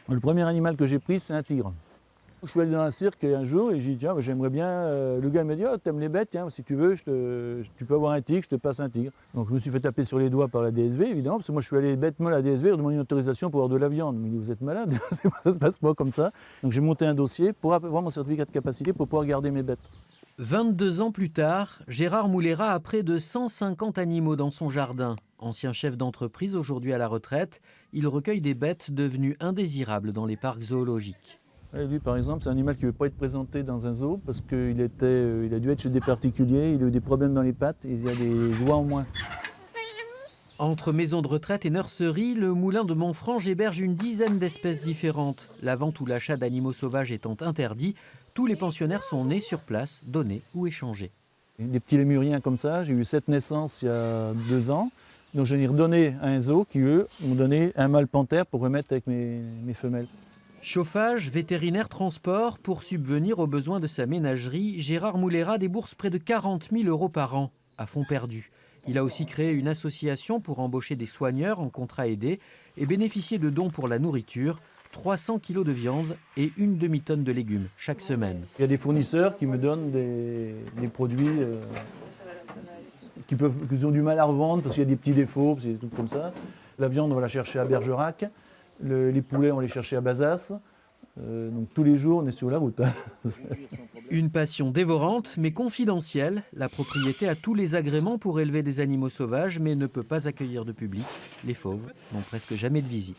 Le premier animal que j'ai pris, c'est un tigre. Je suis allé dans un cirque un jour et j'ai dit, tiens, j'aimerais bien. Le gars m'a dit, oh, t'aimes les bêtes, tiens, si tu veux, tu peux avoir un tigre, je te passe un tigre. Donc je me suis fait taper sur les doigts par la DSV, évidemment, parce que moi je suis allé bêtement à la DSV, leur demander une autorisation pour avoir de la viande. Mais vous êtes malade, ça se passe pas comme ça. Donc j'ai monté un dossier pour avoir mon certificat de capacité pour pouvoir garder mes bêtes. 22 ans plus tard, Gérard Moulera a près de 150 animaux dans son jardin. Ancien chef d'entreprise, aujourd'hui à la retraite, il recueille des bêtes devenues indésirables dans les parcs zoologiques. Et lui, par exemple, c'est un animal qui ne veut pas être présenté dans un zoo parce qu'il a dû être chez des particuliers, il a eu des problèmes dans les pattes et il y a des doigts en moins. Entre maison de retraite et nurserie, le moulin de Montfrange héberge une dizaine d'espèces différentes. La vente ou l'achat d'animaux sauvages étant interdit, tous les pensionnaires sont nés sur place, donnés ou échangés. Des petits lémuriens comme ça, j'ai eu 7 naissances il y a 2 ans. Donc j'en ai redonné à un zoo qui, eux, m'ont donné un mâle panthère pour remettre avec mes femelles. Chauffage, vétérinaire, transport, pour subvenir aux besoins de sa ménagerie, Gérard Moulera débourse près de 40 000 € par an, à fonds perdus. Il a aussi créé une association pour embaucher des soigneurs en contrat aidé et bénéficier de dons pour la nourriture, 300 kg de viande et une demi-tonne de légumes chaque semaine. Il y a des fournisseurs qui me donnent des produits qu'ils ont du mal à revendre parce qu'il y a des petits défauts, des trucs comme ça. La viande, on va la chercher à Bergerac. Les poulets, on les cherchait à Bazas. Donc tous les jours, on est sur la route. Une passion dévorante, mais confidentielle. La propriété a tous les agréments pour élever des animaux sauvages, mais ne peut pas accueillir de public. Les fauves n'ont presque jamais de visite.